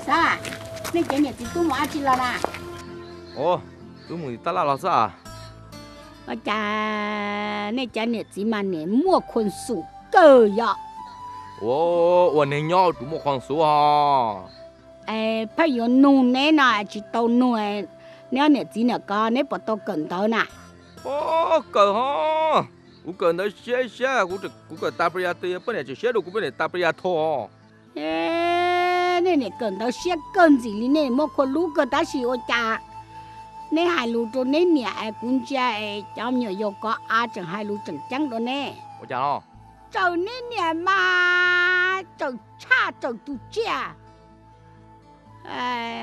Sao? Nên cái này thì tôi mua chỉ là nè. Ồ, tôi muốn ta là sao? Ở cha nên cái này chỉ mà nè mua quần sủ cơ ya. Ồ, tôi nên nhau tôi mua khoan số à. Phải dùng nung nè nè chỉ tàu nung nếu nè chỉ nè có nè bắt tàu cần tàu nè. Ồ, cờ ha. Cú cờ nó xe, cú cờ ta bây giờ tôi bây giờ chỉ xe được cú bây giờ ta bây giờ thôi. Nè nè cần tàu xe cần gì li nè mua quần lú cơ ta xí ở cha. Nè hai lú cho nè nè cũng cha trong nhiều yêu có chẳng hai lú chẳng trắng đó nè. Ủa chả nó. Châu nè nè mà châu cha châu tu cha.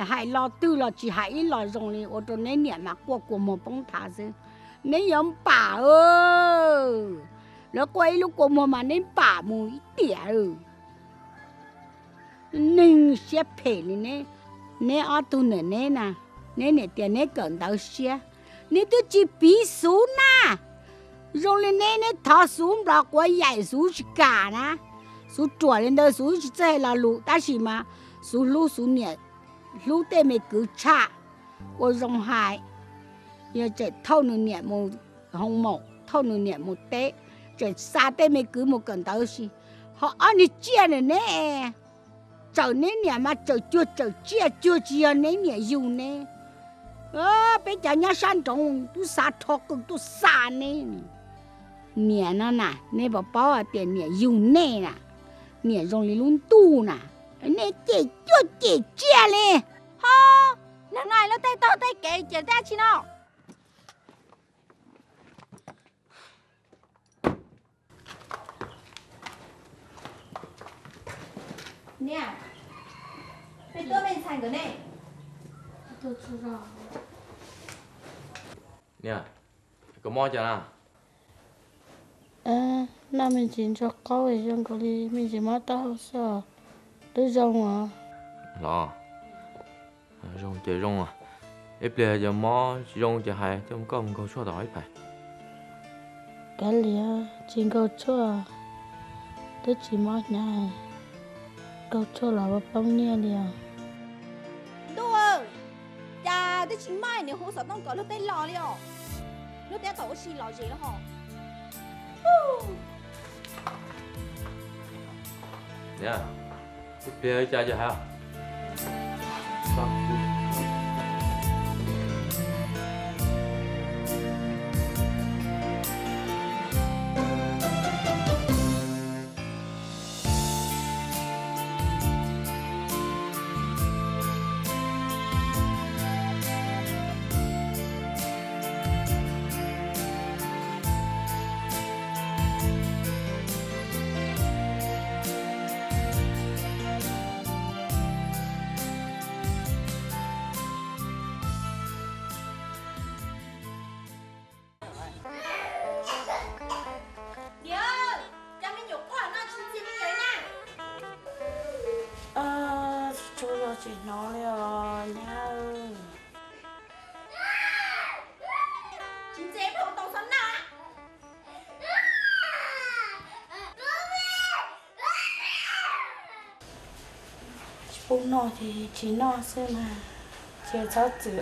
Hai lo tư là chỉ hai lo dùng li ở chỗ nè nè mà của một bông thả chứ. Nè giống bà ơi. Nó quay lúc của một mà nên bà mùi tỉa ơi. Nên xe phê li nè. Nè ở tu nè nè nè. Nè nè tiền nè cần tao xe. Nè tôi chỉ bí số nè. Rồi lên nè nè thả xuống đó qua dạy xuống chỉ cả nè. Xuống chùa lên đó xuống chỉ chạy là lũ. Ta chỉ mà xuống lũ xuống nè. Lũ tê mày cứ trả. Qua rong hại. Giờ chạy thâu nè nè một hồng mộ. Thâu nè nè một tế. Chạy xa tê mày cứ một cần tao xe. Họ ăn đi chia nè nè. Chờ nè nè mà chờ chia nè nè dù nè. Bây giờ nhà sản trọng tôi xa thọc tôi xa nè. Nè nó nè, nè bảo bảo à tiền nè dù nè nè. Nè rong lý luôn tu nè. Nè chê chia nè. Hô, lần này nó tay to tay kệ chè ra chi nào. Nè, bây giờ mình xài cái này. Tôi chưa rõ. Nè, có mò chả nào. Na mình chỉ cho có về trong cái đi mình chỉ mất tao sao tới rong à Đó. Rong chơi rong à. Ép lệ giờ mò rong chơi hay chứ không có số đói phải. cái lìa chỉ câu chua tới chỉ mất nhà câu chua là bao bông nia lìa Đu ơi, chà, tôi chỉ mai nếu không sợ tông có lúc tay lò đi hả? Lúc tay tổ xì lò gì đó hả? Nè, ép lệ chơi chơi hay. chỉ nói rồi nha ơi. Chị dễ không tao sẵn nào á. Bụng nó thì chỉ nó xem mà chưa cháu tự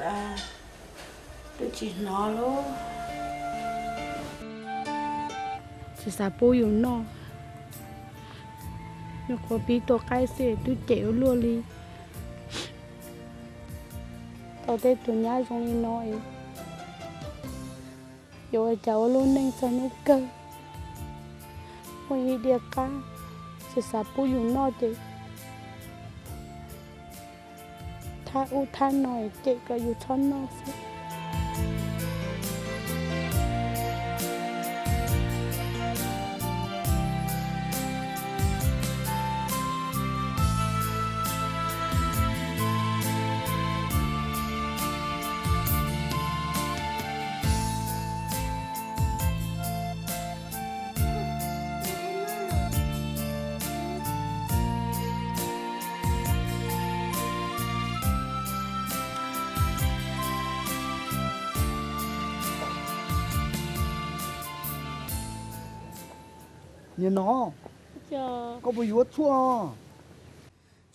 tôi chỉ nó luôn. Chỉ sao bố yêu nó có biết tôi cái gì tôi chịu luôn đi. Tao thấy tụi nhá trong đi nói rồi cháu luôn nên sao nó cơ mỗi đi cá chỉ sao bố yêu nó thì tha u tha nói chị có yêu thân nó sao. Nhìn nó Chờ có bùi yuốt chua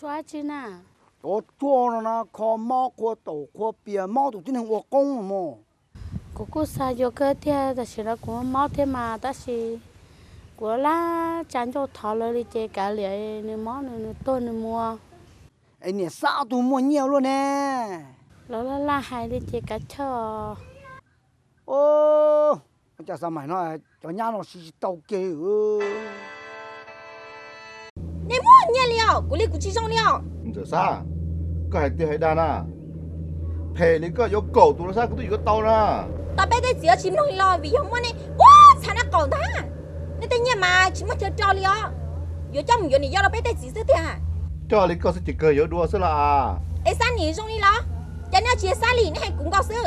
chua chứ nà 我做了呢，靠猫靠豆靠鳖，猫都真能我公了么？cô sa vô cái thế ta sẽ là của máu thế mà ta sẽ của lá chán cho thọ lời đi chơi cả lệ nên máu nên tôi nên mua Ê nè sao tụi mua nhiều luôn nè. nó là hai đi chơi cả cho Ô, chả sao mày nói cho nhà nó xí tàu kê nè mua nhà liao của lý của chị trong liao giờ sao có hai tiền hai đàn à phê này có yêu cầu tụi nó sao cũng tụi có tàu na tao bé đây chỉ ở chim nông lo vì không muốn nè quá sao nó còn ta nè tên nhà mà chỉ mất chơi trò liao giờ trong giờ này do nó bé đây chỉ thế à cho lý có sẽ chỉ cười yếu đua sẽ là à ê sao nhỉ trong đi lo cho nên chỉ sao lì nè hay cũng có sự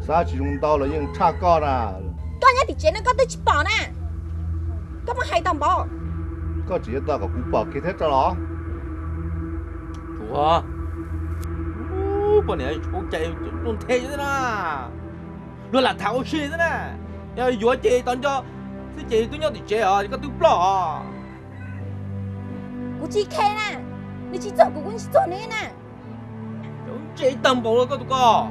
sao chỉ dùng tàu là những cha con à tôi nhớ thì chế nó có tới chỉ bỏ nè có mà hay tầm bỏ có chỉ tao có cú bỏ kia thế cho nó Chủ à bọn này chú chạy luôn thế thế nào luôn là tháo xì thế nè ya vừa chạy tao cho cái chạy tôi nhau thì chạy à cái tôi bỏ của chị khe nè你去做của chị做nè nè chạy tầm bộ là cái tôi có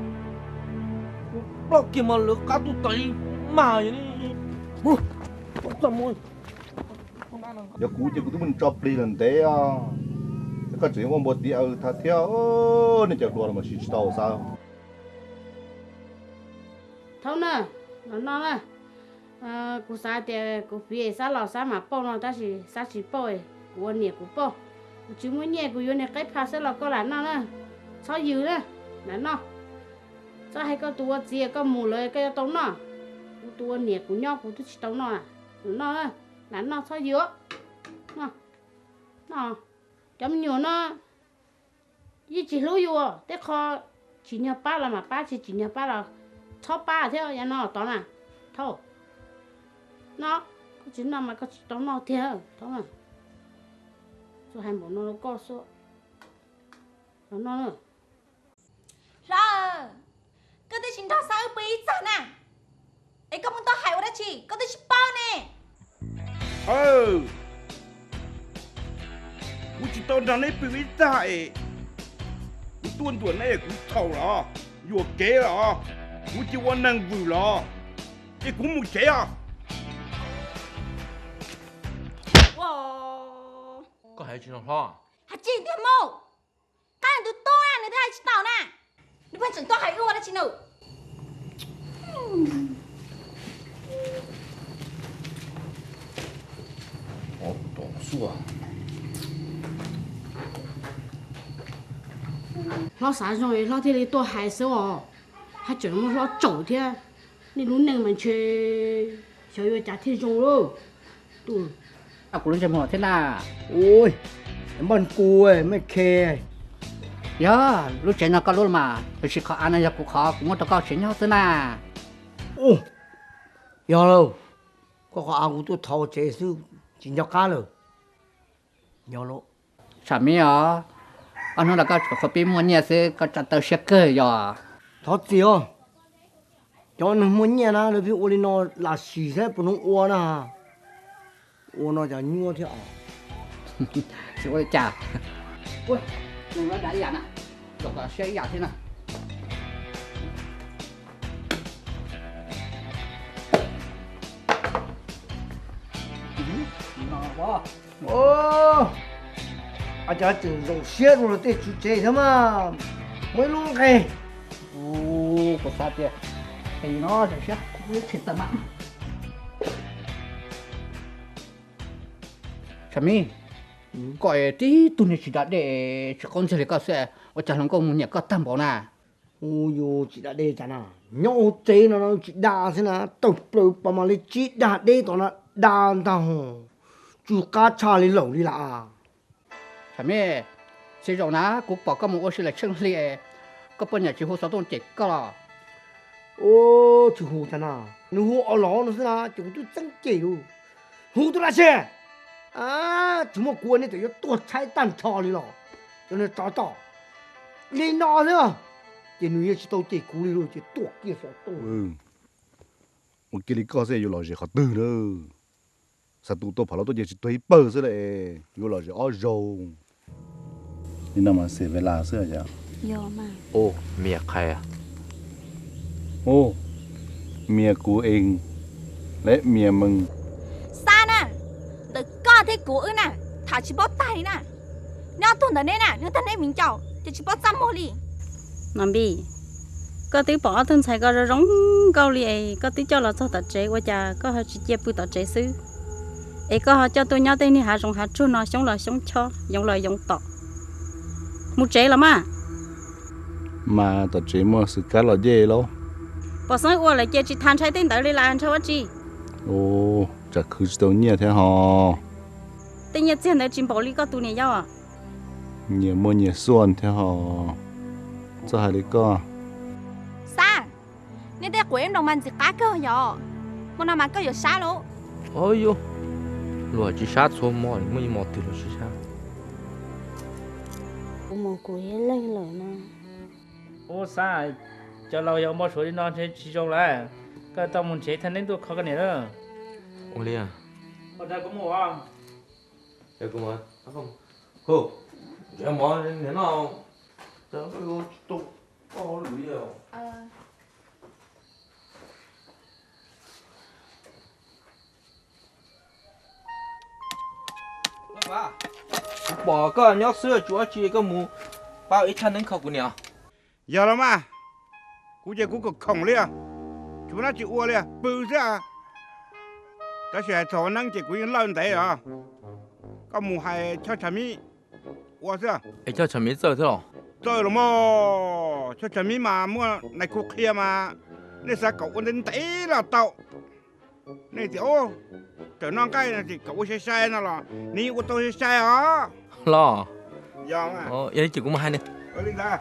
bỏ kia mà lỡ cá tôi tay mà vậy đi tầm ơi giờ cú chỉ tụi mình chọc đi lần thế à có chỉ có một tí ở thà theo nên chẳng đùa là mà chỉ tàu sao thâu nè nó nè cô sa thì cô phía sa lò sa mà bao nó ta chỉ bao của nhẹ của bao chứ mới nhẹ của vô này cái phá sẽ là có là nó nè sao dữ nè là nó sao hay có tua gì có mù lời cái tông nó tua nhẹ của nhau của tôi chỉ tông nó nè là nó sao dữ nó chấm nhiều nó như chỉ lúa vô thế kho chỉ nhà ba là mà ba chỉ nhà ba là cho ba theo nhà nó đó nè thôi nó chỉ nó mà có đó nó theo đó mà số hai bộ nó có số đó nó nữa rồi có thể chính đó sao bị sao nè ấy có muốn tao hại ở chị có thể chỉ bao nèกูจิตอนนั้นไปวิจัยกูตัวนี้กูเท่าหรออยู่เก๋หรอกูจะวันนั่งวิวหรอไอ้กูมุเก๋อ่ะ wow có hay chỉ nó lo hạt chị tiền mô cái này tôi tôi à này tôi hay chị tao nè đi bên chuẩn tôi hay ưa đó chị nữ tổng số à lo啥rồi lo thì đi tôi hay sao hay chỉ nó lo chậu thế nên lúc này mình chơi chơi vô trả thiên trong luôn tôi cũng lên chăm họ thế nào Ôi, em bọn cô ấy, mấy khe giờ lúc chơi nó có luôn mà tôi chỉ có ăn này cũng khó cũng có chuyện nhau thế nào Ô, giờ đâu có áo của tôi thầu chế sư chỉ nhau cá rồi giờ lộ sao mấy à anh nói là có bị mua nhà sẽ có chặt tàu xe cơ giờ thật gì à cho nó muốn nhà na rồi ôi nó là xì thế bọn nó uo na uo nó chả nhua thế à sự ơi chào ui đừng nói đã đi ăn à rồi có xe giả thế nào nó quá ô à chả chừng dùng xe rồi để chú chế thế mà mới luôn kì ô có sao thế thì nó sẽ chết với thịt tầm mặn sao mi gọi tí tụi này chỉ đã để cho con sẽ có sẽ ở trong lòng con nhà có tam bảo nè ôi yo chị đã để chả nào nhau chế nó chị đa thế nào tập rồi bà mà lấy chị đã để tao nó đa tao chú cá cha lấy lẩu đi là sao mi sẽ rồi ná cũng bảo có một ô sẽ là chân liệt có bên nhà chỉ hồ sáu tôn chết có là ô chú hồ chả nào nó hồ ở lò nó thế nào chúng tôi chân chỉ luôn hồ tôi là xe à chúng một cuốn này thì tuột trái tàn trò đi lò cho nên tỏ lên nó nữa chỉ nuôi chỉ tao chỉ cú đi rồi chỉ tuột kia sợ tuột một cái lý có sẽ yêu lời gì khó từ đâu sao tụi tôi phải lo tôi chỉ tôi bơ thế này yêu lời gì ó rầu นี่น่ามาเสียเวลาเสื้อจ้ะ ยอมา โอ้เมียใครอ่ะ โอ้เมียกูเอง และเมียมึง Sa nè, đợi có thế của ư nè, thả chỉ bóp tay nè. Nó tuần tới nè, nó tới nè mình chào, chỉ bóp xăm mồ đi. น้ำบีก็ตีปอถึงใส่ก็ร้องเกาหลีก็ตีเจ้าเราชอบตัดใจว่าจะก็หาจีเจ็บปืนตัดใจซื้อก็หาเจ้าตัวนี้นี่หาจงหาชุนนอชงลอยชงชอยงลอยยงต่อมุใจละมา mà tao chỉ mua sự cá lò dê lo ปอสังอ้วนเลยเจจิทานใช้เต้นแต่เลยลานชาวจี ô chắc cứ tao nhia thế hò เต้นยัดเจียนแต่จิมบอกลีก็ตัวนี้ยาวอ่ะ nhia mua nhia xuân thế hò cho hai đứa con Sa, nè đây của em đồng man chỉ cá cơ nhỏ, mà nào mà cơ giờ sa lố. โอ้ยหลวงจีชาติโซมอยไม่หมดติดหลวงจีชาติ กูมองกูเห็นเลยเลยนะ ô sa cho lâu giờ mua số đi non trên chỉ trong lại cái tao muốn chế thành đến tôi khó cái này nữa โอ้เลี้ย có thể có mua không เดี๋ยวกูมาkhông hô giờ mỏเนี่ยเนาะจะไปกูตุ๊กอ๋อหรือยังbỏ cái nhóc xưa chúa chỉ cái mù bao ít chân đến khẩu của nhỉ giờ là mà cú chơi cú cực khổng liền chú nó chịu ua liền bự ra ta sẽ thọ năng chỉ cú lên đấy à có mù hay cho chả mi ua ra ấy cho chấm miết giờ thế nào rồi là mò cho chả mi mà mua này cú kia mà nên sao cậu đến đấy là tàu này thì ô trở non cái này thì cậu sẽ sai nó là ní của tôi sẽ sai à lo giờ mà vậy chỉ cũng mà hai nè lên ra